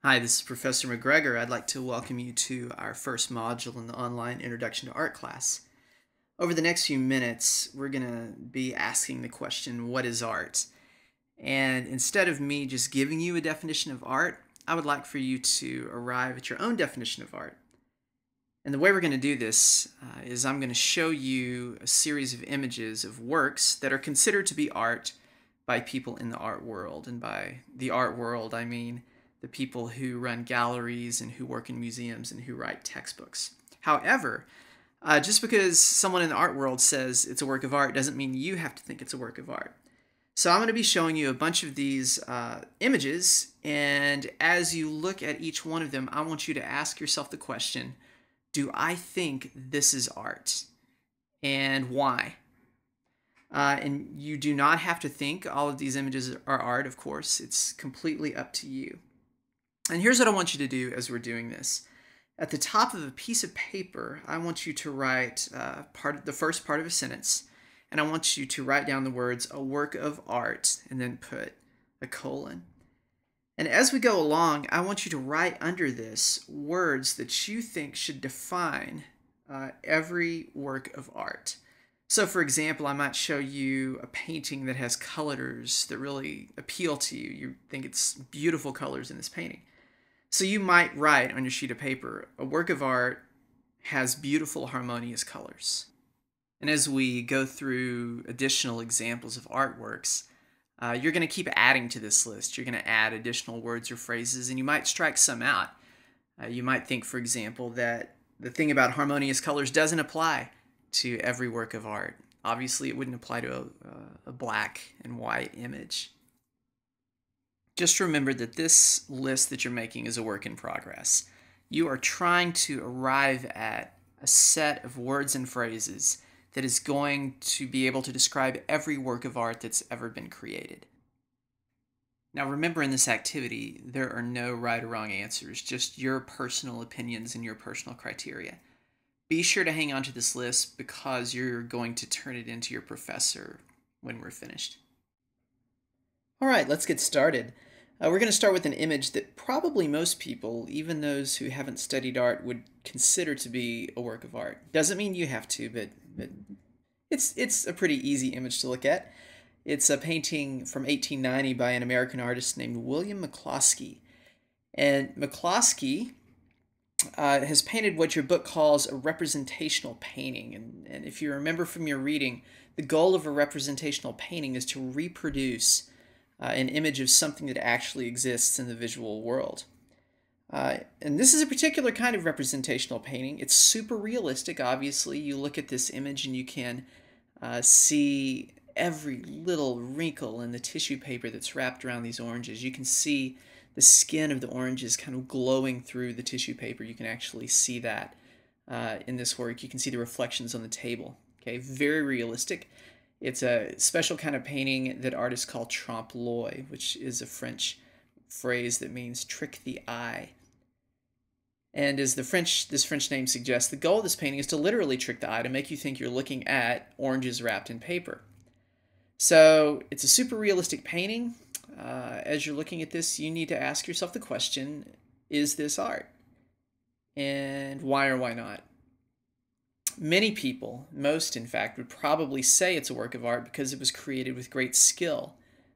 Hi, this is Professor McGregor. I'd like to welcome you to our first module in the online Introduction to Art class. Over the next few minutes, we're going to be asking the question, what is art? And instead of me just giving you a definition of art, I would like for you to arrive at your own definition of art. And the way we're going to do this is I'm going to show you a series of images of works that are considered to be art by people in the art world. And by the art world, I mean the people who run galleries and who work in museums and who write textbooks. However, just because someone in the art world says it's a work of art doesn't mean you have to think it's a work of art. So I'm going to be showing you a bunch of these images, and as you look at each one of them, I want you to ask yourself the question, do I think this is art? And why? And you do not have to think all of these images are art, of course. It's completely up to you. And here's what I want you to do as we're doing this. At the top of a piece of paper, I want you to write the first part of a sentence, and I want you to write down the words, a work of art, and then put a colon. And as we go along, I want you to write under this words that you think should define every work of art. So for example, I might show you a painting that has colors that really appeal to you. You think it's beautiful colors in this painting. So you might write on your sheet of paper, a work of art has beautiful harmonious colors. And as we go through additional examples of artworks, you're going to keep adding to this list. You're going to add additional words or phrases, and you might strike some out. You might think, for example, that the thing about harmonious colors doesn't apply to every work of art. Obviously, it wouldn't apply to a black and white image. Just remember that this list that you're making is a work in progress. You are trying to arrive at a set of words and phrases that is going to be able to describe every work of art that's ever been created. Now remember, in this activity, there are no right or wrong answers, just your personal opinions and your personal criteria. Be sure to hang on to this list because you're going to turn it into your professor when we're finished. All right, let's get started. We're going to start with an image that probably most people, even those who haven't studied art, would consider to be a work of art. Doesn't mean you have to, but it's a pretty easy image to look at. It's a painting from 1890 by an American artist named William McCloskey. And McCloskey has painted what your book calls a representational painting. And if you remember from your reading, the goal of a representational painting is to reproduce an image of something that actually exists in the visual world. And this is a particular kind of representational painting. It's super realistic, obviously. You look at this image and you can see every little wrinkle in the tissue paper that's wrapped around these oranges. You can see the skin of the oranges kind of glowing through the tissue paper. You can actually see that in this work. You can see the reflections on the table. Okay, very realistic. It's a special kind of painting that artists call trompe l'oeil, which is a French phrase that means trick the eye. And as this French name suggests, the goal of this painting is to literally trick the eye, to make you think you're looking at oranges wrapped in paper. So it's a super realistic painting. As you're looking at this, you need to ask yourself the question, is this art? And why or why not? Many people, most in fact, would probably say it's a work of art because it was created with great skill.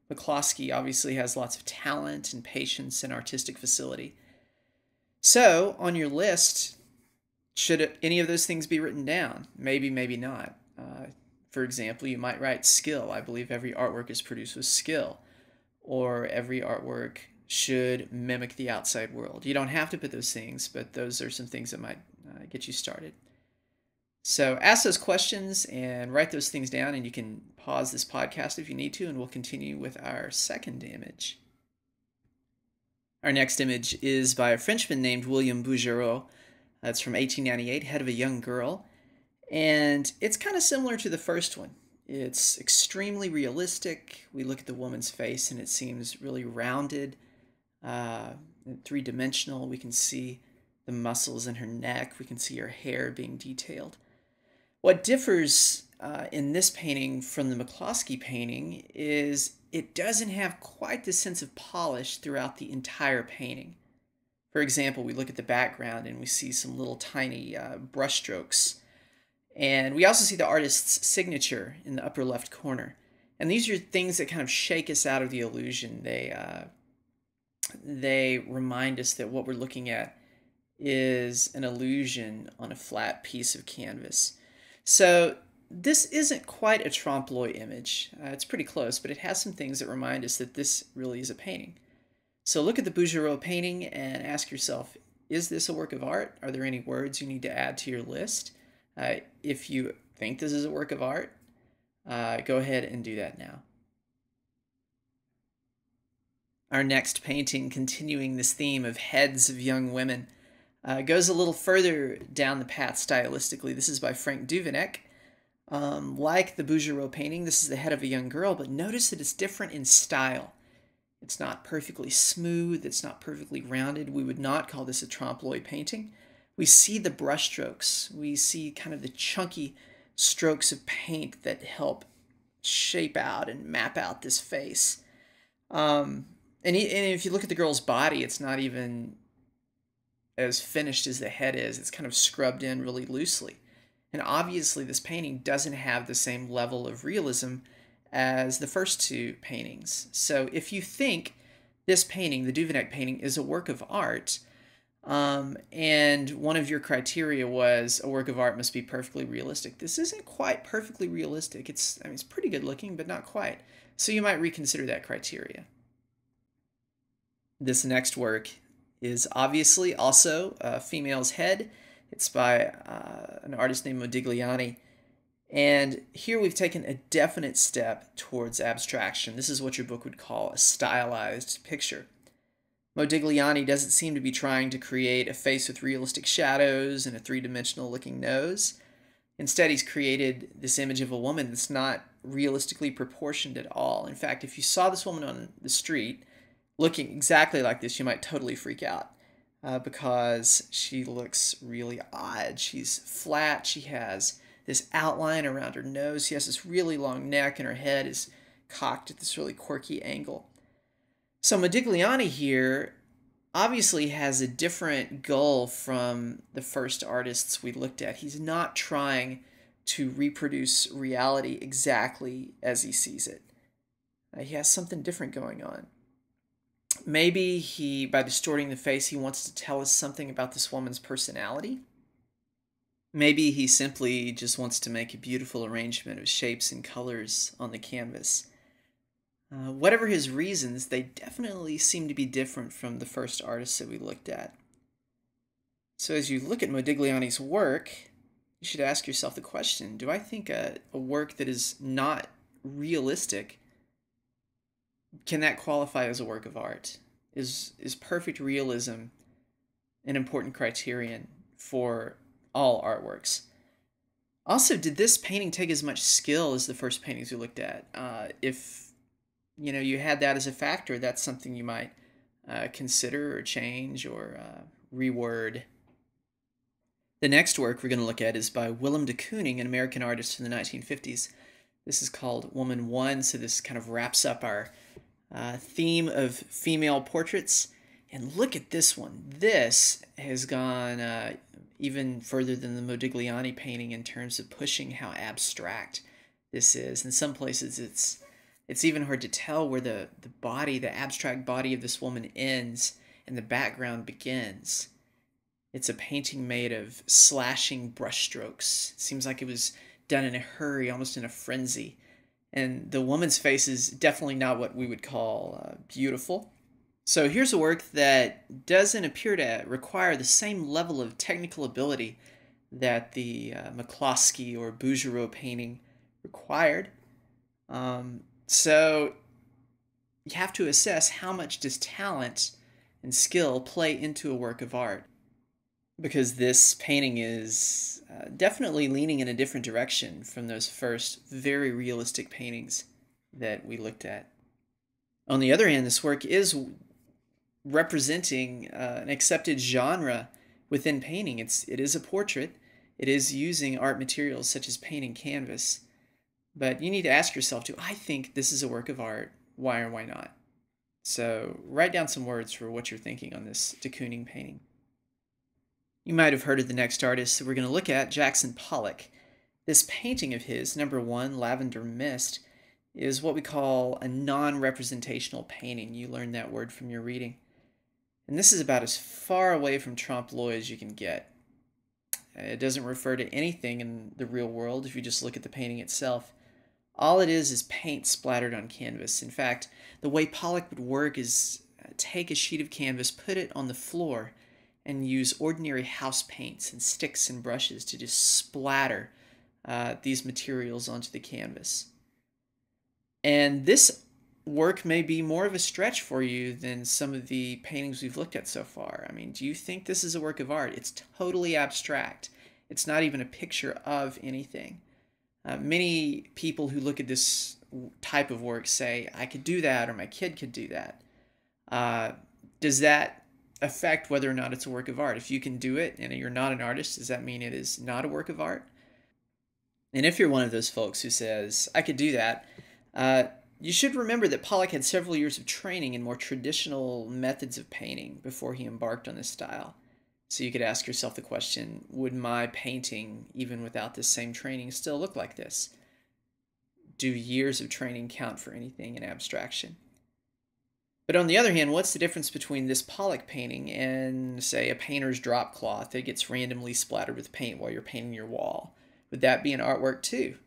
McCloskey obviously has lots of talent and patience and artistic facility. So, on your list, should any of those things be written down? Maybe, maybe not. For example, you might write skill. I believe every artwork is produced with skill. Or every artwork should mimic the outside world. You don't have to put those things, but those are some things that might get you started. So ask those questions and write those things down, and you can pause this podcast if you need to, and we'll continue with our second image. Our next image is by a Frenchman named William Bouguereau. It's from 1898, Head of a Young Girl, and it's kind of similar to the first one. It's extremely realistic. We look at the woman's face, and it seems really rounded, three-dimensional. We can see the muscles in her neck. We can see her hair being detailed. What differs in this painting from the McCloskey painting is it doesn't have quite the sense of polish throughout the entire painting. For example, we look at the background and we see some little tiny brush strokes. And we also see the artist's signature in the upper left corner. And these are things that kind of shake us out of the illusion. They remind us that what we're looking at is an illusion on a flat piece of canvas. So this isn't quite a trompe-l'oeil image. It's pretty close, but it has some things that remind us that this really is a painting. So look at the Bouguereau painting and ask yourself, is this a work of art? Are there any words you need to add to your list? If you think this is a work of art, go ahead and do that now. Our next painting, continuing this theme of heads of young women, goes a little further down the path stylistically. This is by Frank Duveneck. Like the Bouguereau painting, this is the head of a young girl, but notice that it's different in style. It's not perfectly smooth, it's not perfectly rounded. We would not call this a trompe-l'oeil painting. We see the brush strokes. We see kind of the chunky strokes of paint that help shape out and map out this face. And if you look at the girl's body, it's not even as finished as the head is. It's kind of scrubbed in really loosely. And obviously this painting doesn't have the same level of realism as the first two paintings. So if you think this painting, the Duveneck painting, is a work of art, and one of your criteria was a work of art must be perfectly realistic, this isn't quite perfectly realistic. It's pretty good looking, but not quite. So you might reconsider that criteria. This next work is obviously also a female's head. It's by an artist named Modigliani. And here we've taken a definite step towards abstraction. This is what your book would call a stylized picture. Modigliani doesn't seem to be trying to create a face with realistic shadows and a three-dimensional looking nose. Instead, he's created this image of a woman that's not realistically proportioned at all. In fact, if you saw this woman on the street looking exactly like this, you might totally freak out because she looks really odd. She's flat. She has this outline around her nose. She has this really long neck, and her head is cocked at this really quirky angle. So Modigliani here obviously has a different goal from the first artists we looked at. He's not trying to reproduce reality exactly as he sees it. He has something different going on. Maybe by distorting the face, he wants to tell us something about this woman's personality. Maybe he simply just wants to make a beautiful arrangement of shapes and colors on the canvas. Whatever his reasons, they definitely seem to be different from the first artists that we looked at. So as you look at Modigliani's work, you should ask yourself the question, do I think a work that is not realistic, can that qualify as a work of art? Is perfect realism an important criterion for all artworks? Also, did this painting take as much skill as the first paintings we looked at? If you had that as a factor, that's something you might consider or change or reword. The next work we're going to look at is by Willem de Kooning, an American artist from the 1950s. This is called Woman 1, so this kind of wraps up our theme of female portraits. And look at this one. This has gone even further than the Modigliani painting in terms of pushing how abstract this is. In some places it's even hard to tell where the abstract body of this woman ends and the background begins. It's a painting made of slashing brushstrokes. It seems like it was done in a hurry, almost in a frenzy. And the woman's face is definitely not what we would call beautiful. So here's a work that doesn't appear to require the same level of technical ability that the McCloskey or Bouguereau painting required. So you have to assess how much does talent and skill play into a work of art. Because this painting is definitely leaning in a different direction from those first very realistic paintings that we looked at. On the other hand, this work is representing an accepted genre within painting. It is a portrait. It is using art materials such as paint and canvas. But you need to ask yourself, do I think this is a work of art? Why or why not? So write down some words for what you're thinking on this de Kooning painting. You might have heard of the next artist that we're going to look at, Jackson Pollock. This painting of his, number 1, Lavender Mist, is what we call a non-representational painting. You learned that word from your reading. And this is about as far away from trompe-l'oeil as you can get. It doesn't refer to anything in the real world if you just look at the painting itself. All it is paint splattered on canvas. In fact, the way Pollock would work is take a sheet of canvas, put it on the floor, and use ordinary house paints and sticks and brushes to just splatter these materials onto the canvas. And this work may be more of a stretch for you than some of the paintings we've looked at so far. I mean, do you think this is a work of art? It's totally abstract. It's not even a picture of anything. Many people who look at this type of work say, I could do that, or my kid could do that. Does that affect whether or not it's a work of art? If you can do it and you're not an artist, does that mean it is not a work of art? And if you're one of those folks who says, I could do that, you should remember that Pollock had several years of training in more traditional methods of painting before he embarked on this style. So you could ask yourself the question, would my painting, even without this same training, still look like this? Do years of training count for anything in abstraction? But on the other hand, what's the difference between this Pollock painting and, say, a painter's drop cloth that gets randomly splattered with paint while you're painting your wall? Would that be an artwork too?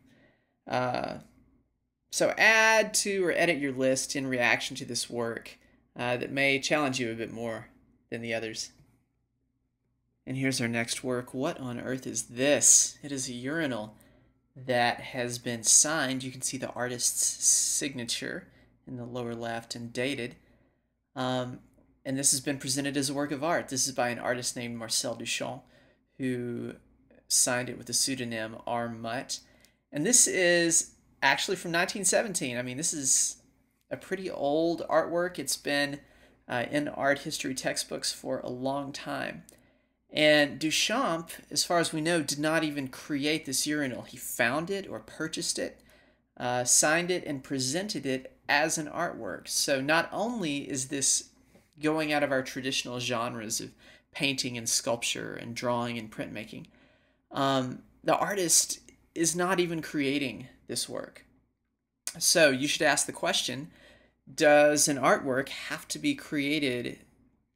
So add to or edit your list in reaction to this work that may challenge you a bit more than the others. And here's our next work. What on earth is this? It is a urinal that has been signed. You can see the artist's signature in the lower left and dated. And this has been presented as a work of art. This is by an artist named Marcel Duchamp, who signed it with the pseudonym R. Mutt. And this is actually from 1917. I mean, this is a pretty old artwork. It's been in art history textbooks for a long time. And Duchamp, as far as we know, did not even create this urinal. He found it or purchased it, signed it, and presented it as an artwork. So not only is this going out of our traditional genres of painting and sculpture and drawing and printmaking, the artist is not even creating this work. So you should ask the question, does an artwork have to be created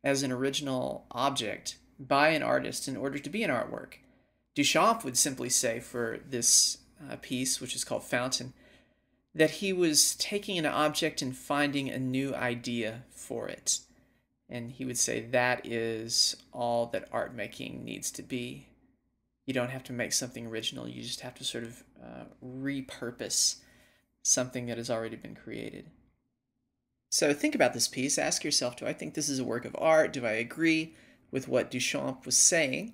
as an original object by an artist in order to be an artwork? Duchamp would simply say for this piece, which is called Fountain, that he was taking an object and finding a new idea for it. And he would say that is all that art making needs to be. You don't have to make something original. You just have to sort of repurpose something that has already been created. So think about this piece. Ask yourself, do I think this is a work of art? Do I agree with what Duchamp was saying?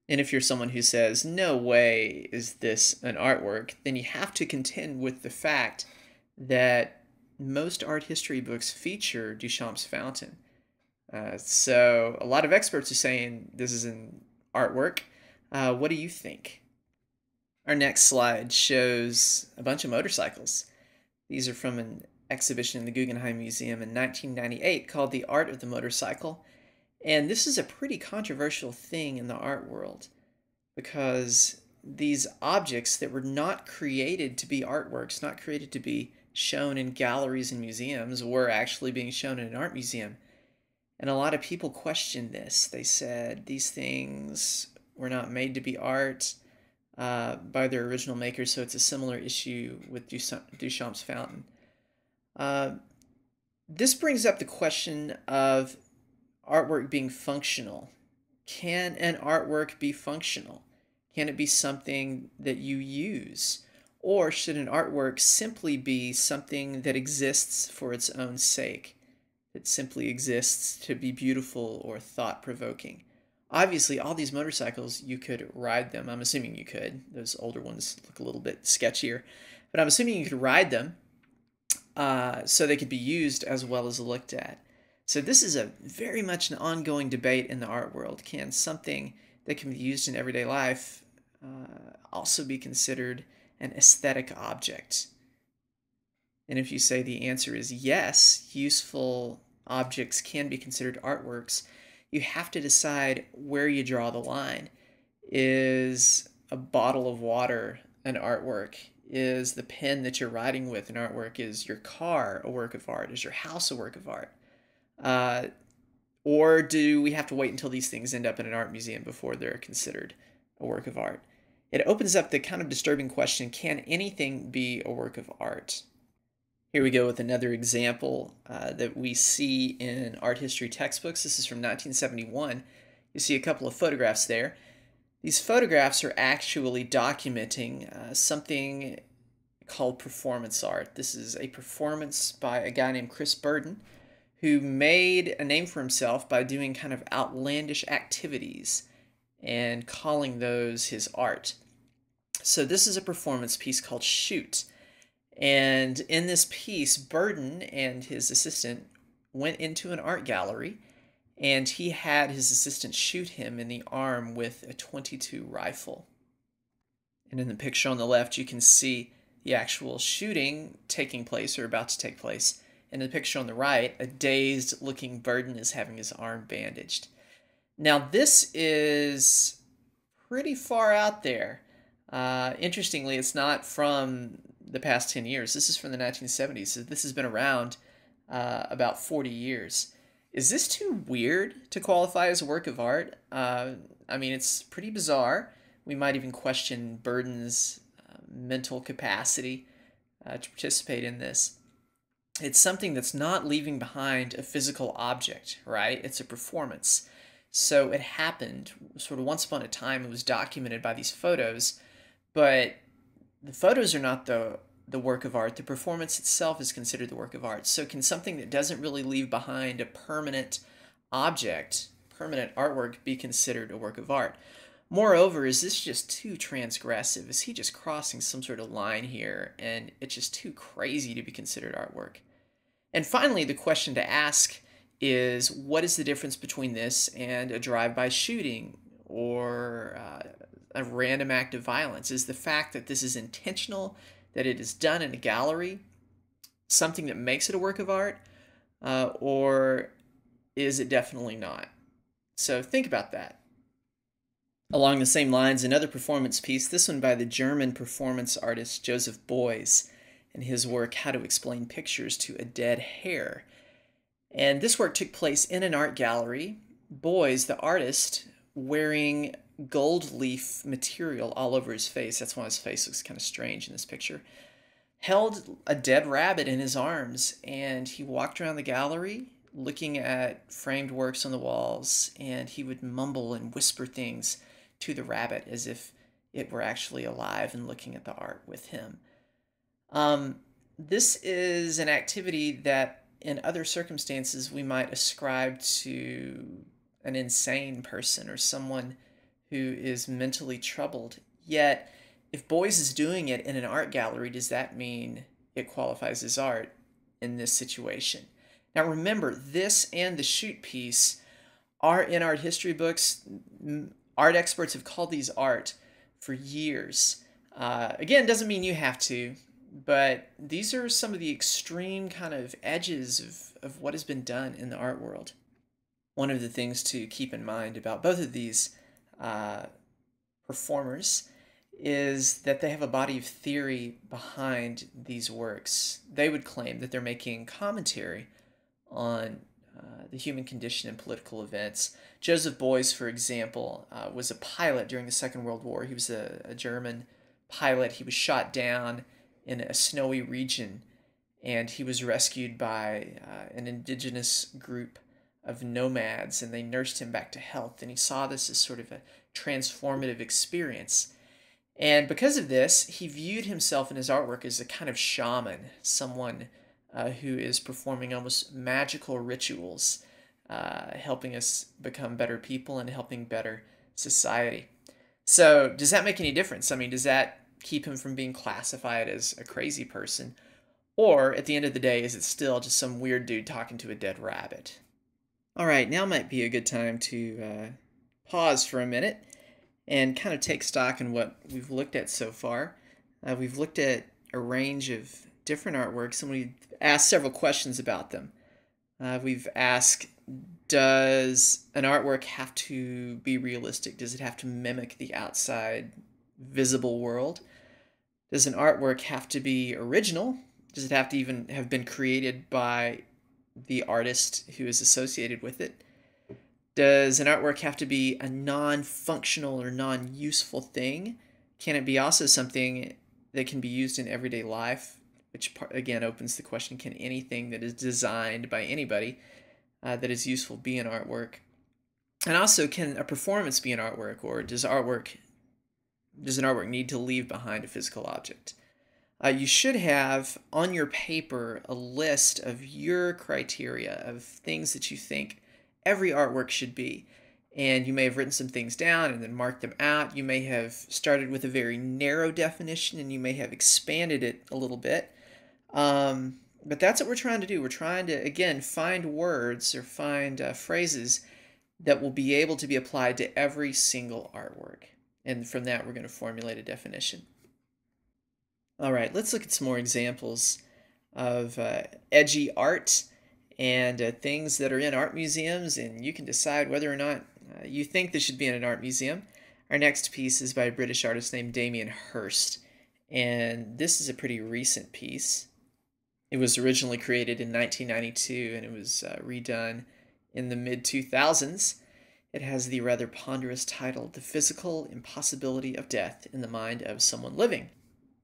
And if you're someone who says, no way is this an artwork, then you have to contend with the fact that most art history books feature Duchamp's Fountain. So a lot of experts are saying this is an artwork. What do you think? Our next slide shows a bunch of motorcycles. These are from an exhibition in the Guggenheim Museum in 1998 called The Art of the Motorcycle. And this is a pretty controversial thing in the art world because these objects that were not created to be artworks, not created to be shown in galleries and museums, were actually being shown in an art museum. And a lot of people questioned this. They said these things were not made to be art by their original makers, so it's a similar issue with Duchamp's Fountain. This brings up the question of artwork being functional. Can an artwork be functional? Can it be something that you use? Or should an artwork simply be something that exists for its own sake? That simply exists to be beautiful or thought-provoking? Obviously, all these motorcycles, you could ride them. I'm assuming you could. Those older ones look a little bit sketchier. But I'm assuming you could ride them so they could be used as well as looked at. So this is a very much an ongoing debate in the art world. Can something that can be used in everyday life also be considered an aesthetic object? And if you say the answer is yes, useful objects can be considered artworks, you have to decide where you draw the line. Is a bottle of water an artwork? Is the pen that you're writing with an artwork? Is your car a work of art? Is your house a work of art? Or do we have to wait until these things end up in an art museum before they're considered a work of art? It opens up the kind of disturbing question, can anything be a work of art? Here we go with another example that we see in art history textbooks. This is from 1971. You see a couple of photographs there. These photographs are actually documenting something called performance art. This is a performance by a guy named Chris Burden, who made a name for himself by doing kind of outlandish activities and calling those his art. So this is a performance piece called Shoot. And in this piece, Burden and his assistant went into an art gallery, and he had his assistant shoot him in the arm with a .22 rifle. And in the picture on the left, you can see the actual shooting taking place or about to take place. In the picture on the right, a dazed-looking Burden is having his arm bandaged. Now, this is pretty far out there. Interestingly, it's not from the past 10 years. This is from the 1970s. So this has been around about 40 years. Is this too weird to qualify as a work of art? I mean, it's pretty bizarre. We might even question Burden's mental capacity to participate in this. It's something that's not leaving behind a physical object, right? It's a performance. So it happened sort of once upon a time. It was documented by these photos, but the photos are not the work of art. The performance itself is considered the work of art. So can something that doesn't really leave behind a permanent object, permanent artwork, be considered a work of art? Moreover, is this just too transgressive? Is he just crossing some sort of line here, and it's just too crazy to be considered artwork? And finally, the question to ask is, what is the difference between this and a drive-by shooting or a random act of violence? Is the fact that this is intentional, that it is done in a gallery, something that makes it a work of art, or is it definitely not? So think about that. Along the same lines, another performance piece, this one by the German performance artist Joseph Beuys, and his work, How to Explain Pictures to a Dead Hare. And this work took place in an art gallery. Beuys, the artist, wearing gold leaf material all over his face, that's why his face looks kind of strange in this picture, held a dead rabbit in his arms, and he walked around the gallery looking at framed works on the walls, and he would mumble and whisper things to the rabbit as if it were actually alive and looking at the art with him. This is an activity that in other circumstances we might ascribe to an insane person or someone who is mentally troubled. Yet, if Beuys is doing it in an art gallery, does that mean it qualifies as art in this situation? Now remember, this and the Shoot piece are in art history books. Art experts have called these art for years. Again, doesn't mean you have to, but these are some of the extreme kind of edges of what has been done in the art world. One of the things to keep in mind about both of these performers is that they have a body of theory behind these works. They would claim that they're making commentary on the human condition and political events. Joseph Beuys, for example, was a pilot during the Second World War. He was a German pilot. He was shot down in a snowy region, and he was rescued by an indigenous group of nomads, and they nursed him back to health. And he saw this as sort of a transformative experience. And because of this, he viewed himself in his artwork as a kind of shaman, someone who is performing almost magical rituals, helping us become better people and helping better society. So does that make any difference? I mean, does that keep him from being classified as a crazy person? Or at the end of the day, is it still just some weird dude talking to a dead rabbit? All right, now might be a good time to pause for a minute and kind of take stock in what we've looked at so far. We've looked at a range of different artworks, and we've asked several questions about them. We've asked, does an artwork have to be realistic? Does it have to mimic the outside visible world? Does an artwork have to be original? Does it have to even have been created by the artist who is associated with it? Does an artwork have to be a non-functional or non-useful thing? Can it be also something that can be used in everyday life? Which, again, opens the question, can anything that is designed by anybody that is useful be an artwork? And also, can a performance be an artwork, or does an artwork need to leave behind a physical object? You should have on your paper a list of your criteria of things that you think every artwork should be. And you may have written some things down and then marked them out. You may have started with a very narrow definition and you may have expanded it a little bit. But that's what we're trying to do. We're trying to, again, find words or find phrases that will be able to be applied to every single artwork. And from that, we're going to formulate a definition. All right, let's look at some more examples of edgy art and things that are in art museums, and you can decide whether or not you think this should be in an art museum. Our next piece is by a British artist named Damien Hirst, and this is a pretty recent piece. It was originally created in 1992, and it was redone in the mid-2000s. It has the rather ponderous title, The Physical Impossibility of Death in the Mind of Someone Living.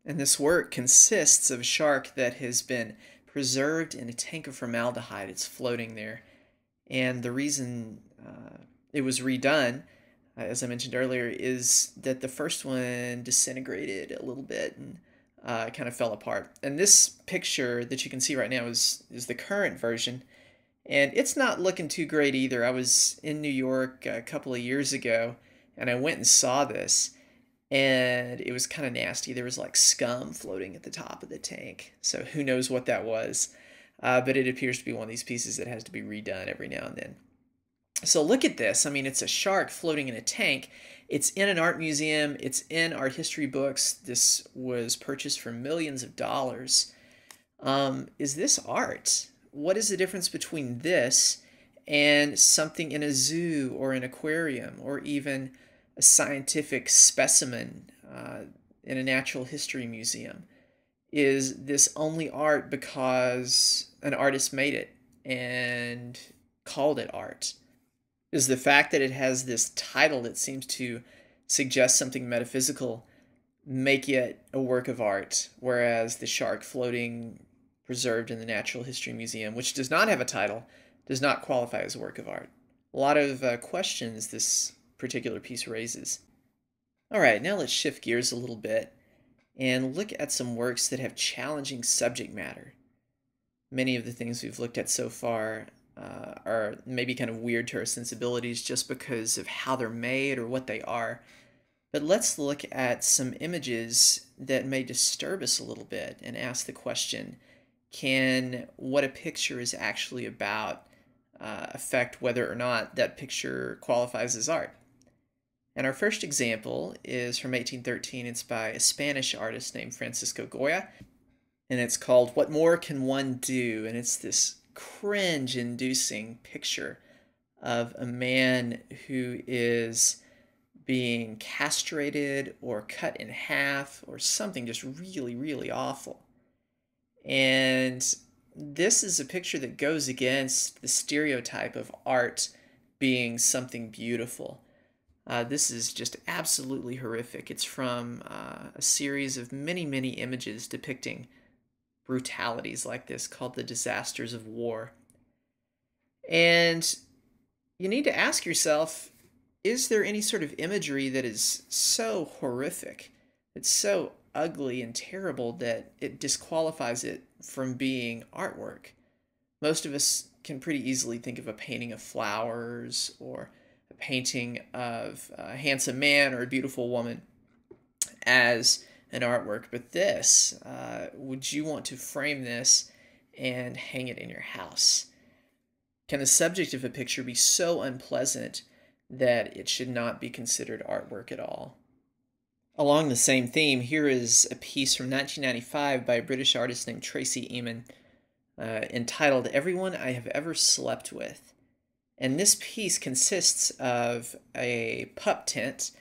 And this work consists of a shark that has been preserved in a tank of formaldehyde. It's floating there. And the reason it was redone, as I mentioned earlier, is that the first one disintegrated a little bit and kind of fell apart. And this picture that you can see right now is the current version. And it's not looking too great either. I was in New York a couple of years ago, and I went and saw this. And it was kind of nasty. There was like scum floating at the top of the tank. So who knows what that was. But it appears to be one of these pieces that has to be redone every now and then. So look at this. I mean, it's a shark floating in a tank. It's in an art museum. It's in art history books. This was purchased for millions of dollars. Is this art? What is the difference between this and something in a zoo or an aquarium or even a scientific specimen in a natural history museum? Is this only art because an artist made it and called it art? Is the fact that it has this title that seems to suggest something metaphysical make it a work of art, whereas the shark floating preserved in the Natural History Museum, which does not have a title, does not qualify as a work of art? A lot of questions this particular piece raises. All right, now let's shift gears a little bit and look at some works that have challenging subject matter. Many of the things we've looked at so far are maybe kind of weird to our sensibilities just because of how they're made or what they are. But let's look at some images that may disturb us a little bit and ask the question, can what a picture is actually about affect whether or not that picture qualifies as art? And our first example is from 1813. It's by a Spanish artist named Francisco Goya, and it's called What More Can One Do? And it's this cringe-inducing picture of a man who is being castrated or cut in half or something just really, really awful. And this is a picture that goes against the stereotype of art being something beautiful. This is just absolutely horrific. It's from a series of many, many images depicting brutalities like this called The Disasters of War. And you need to ask yourself, is there any sort of imagery that is so horrific, it's so ugly and terrible that it disqualifies it from being artwork? Most of us can pretty easily think of a painting of flowers or a painting of a handsome man or a beautiful woman as an artwork, but this, would you want to frame this and hang it in your house? Can the subject of a picture be so unpleasant that it should not be considered artwork at all? Along the same theme, here is a piece from 1995 by a British artist named Tracey Emin, entitled Everyone I Have Ever Slept With. And this piece consists of a pup tent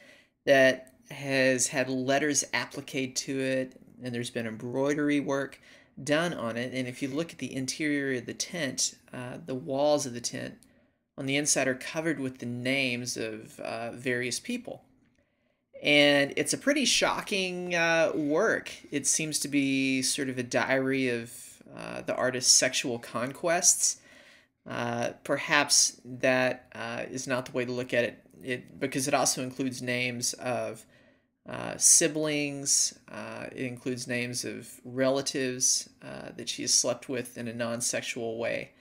that has had letters appliqued to it, and there's been embroidery work done on it. And if you look at the interior of the tent, the walls of the tent on the inside are covered with the names of various people. And it's a pretty shocking work. It seems to be sort of a diary of the artist's sexual conquests. Perhaps that is not the way to look at it, because it also includes names of siblings. It includes names of relatives that she has slept with in a non-sexual way.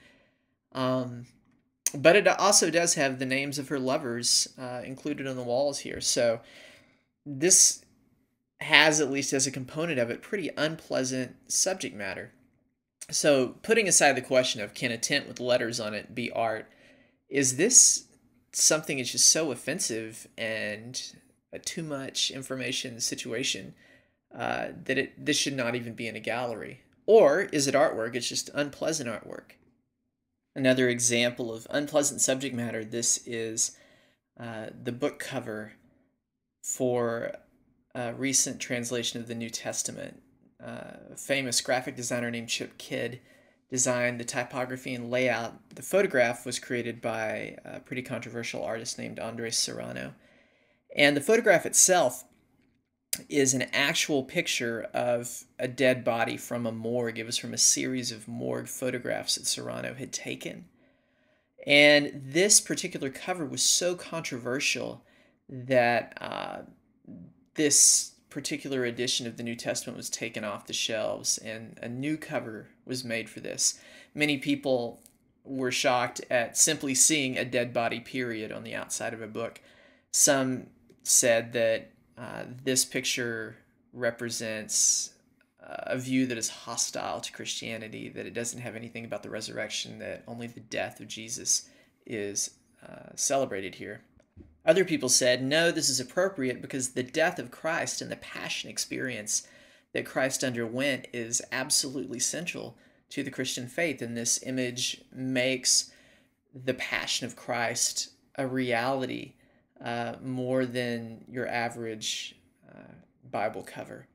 But it also does have the names of her lovers included on the walls here. So this has, at least as a component of it, pretty unpleasant subject matter. So putting aside the question of can a tent with letters on it be art, is this something that's just so offensive and a too much information situation that this should not even be in a gallery? Or is it artwork? It's just unpleasant artwork. Another example of unpleasant subject matter, this is the book cover for a recent translation of the New Testament. A famous graphic designer named Chip Kidd designed the typography and layout. The photograph was created by a pretty controversial artist named Andres Serrano. And the photograph itself is an actual picture of a dead body from a morgue. It was from a series of morgue photographs that Serrano had taken. And this particular cover was so controversial that this particular edition of the New Testament was taken off the shelves and a new cover was made for this. Many people were shocked at simply seeing a dead body, period, on the outside of a book. Some said that this picture represents a view that is hostile to Christianity, that it doesn't have anything about the resurrection, that only the death of Jesus is celebrated here. Other people said, no, this is appropriate because the death of Christ and the passion experience that Christ underwent is absolutely central to the Christian faith, and this image makes the passion of Christ a reality more than your average Bible cover.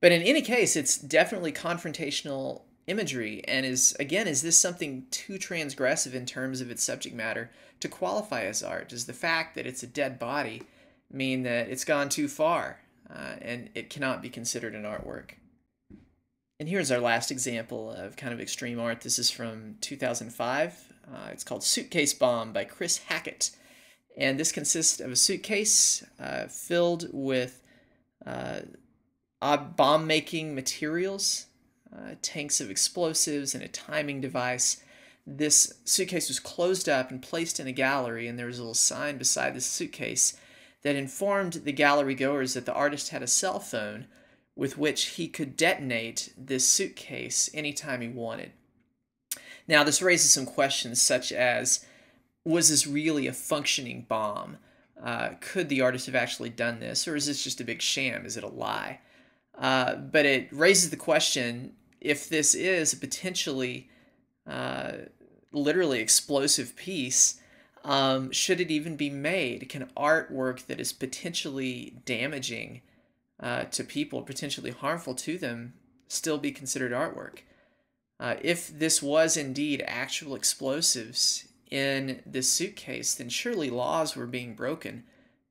But in any case, it's definitely confrontational imagery, and is this something too transgressive in terms of its subject matter to qualify as art? Does the fact that it's a dead body mean that it's gone too far and it cannot be considered an artwork? And here's our last example of kind of extreme art. This is from 2005. It's called Suitcase Bomb by Chris Hackett. And this consists of a suitcase filled with bomb-making materials, tanks of explosives, and a timing device. This suitcase was closed up and placed in a gallery, and there was a little sign beside the suitcase that informed the gallery goers that the artist had a cell phone with which he could detonate this suitcase anytime he wanted. Now, this raises some questions such as, was this really a functioning bomb? Could the artist have actually done this, or is this just a big sham? Is it a lie? But it raises the question, if this is a potentially literally explosive piece, should it even be made? Can artwork that is potentially damaging to people, potentially harmful to them, still be considered artwork? If this was indeed actual explosives in this suitcase, then surely laws were being broken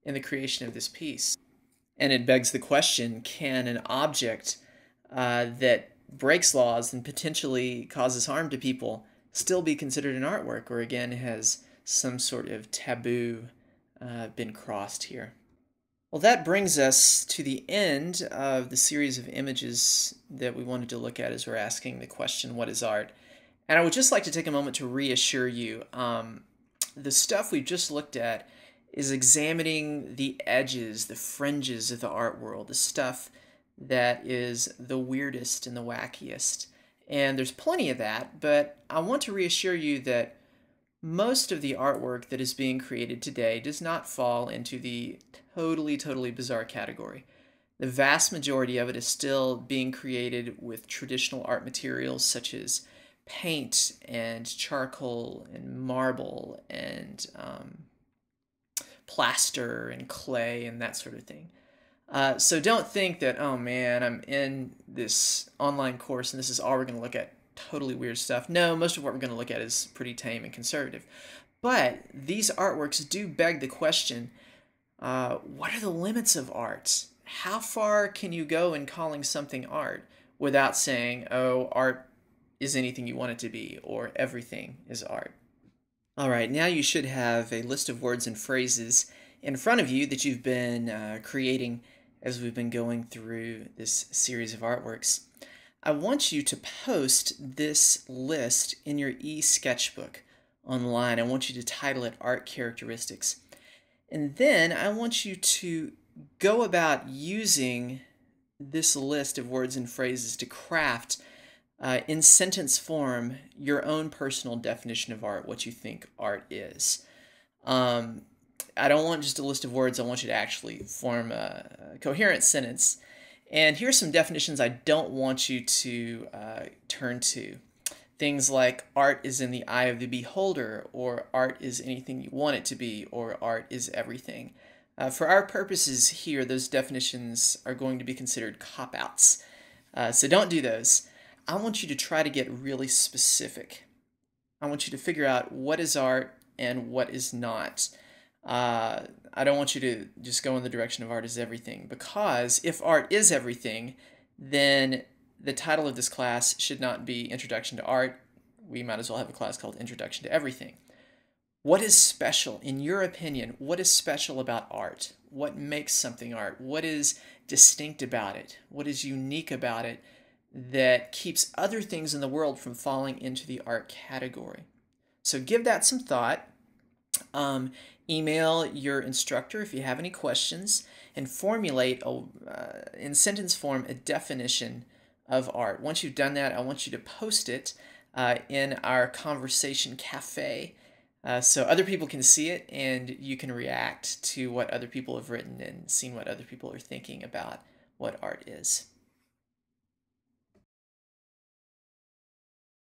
in the creation of this piece. And it begs the question, can an object that breaks laws and potentially causes harm to people still be considered an artwork, or again has some sort of taboo been crossed here? Well, that brings us to the end of the series of images that we wanted to look at as we're asking the question, what is art? And I would just like to take a moment to reassure you, the stuff we've just looked at is examining the edges, the fringes of the art world, the stuff that is the weirdest and the wackiest. And there's plenty of that, but I want to reassure you that most of the artwork that is being created today does not fall into the totally bizarre category. The vast majority of it is still being created with traditional art materials such as paint and charcoal and marble and plaster and clay and that sort of thing. So don't think that, oh man, I'm in this online course and this is all we're going to look at, totally weird stuff. No, most of what we're going to look at is pretty tame and conservative. But these artworks do beg the question, what are the limits of art? How far can you go in calling something art without saying, oh, art is anything you want it to be, or everything is art? All right, now you should have a list of words and phrases in front of you that you've been creating as we've been going through this series of artworks. I want you to post this list in your e-sketchbook online. I want you to title it Art Characteristics. And then I want you to go about using this list of words and phrases to craft in sentence form your own personal definition of art, what you think art is. I don't want just a list of words. I want you to actually form a coherent sentence. And here's some definitions I don't want you to turn to. Things like art is in the eye of the beholder, or art is anything you want it to be, or art is everything. For our purposes here, those definitions are going to be considered cop-outs. So don't do those. I want you to try to get really specific. I want you to figure out what is art and what is not. I don't want you to just go in the direction of art is everything, because if art is everything, then the title of this class should not be Introduction to Art. We might as well have a class called Introduction to Everything. What is special, in your opinion, what is special about art? What makes something art? What is distinct about it? What is unique about it that keeps other things in the world from falling into the art category? So give that some thought. Email your instructor if you have any questions, and formulate in sentence form a definition of art. Once you've done that, I want you to post it in our conversation cafe so other people can see it and you can react to what other people have written and seen what other people are thinking about what art is.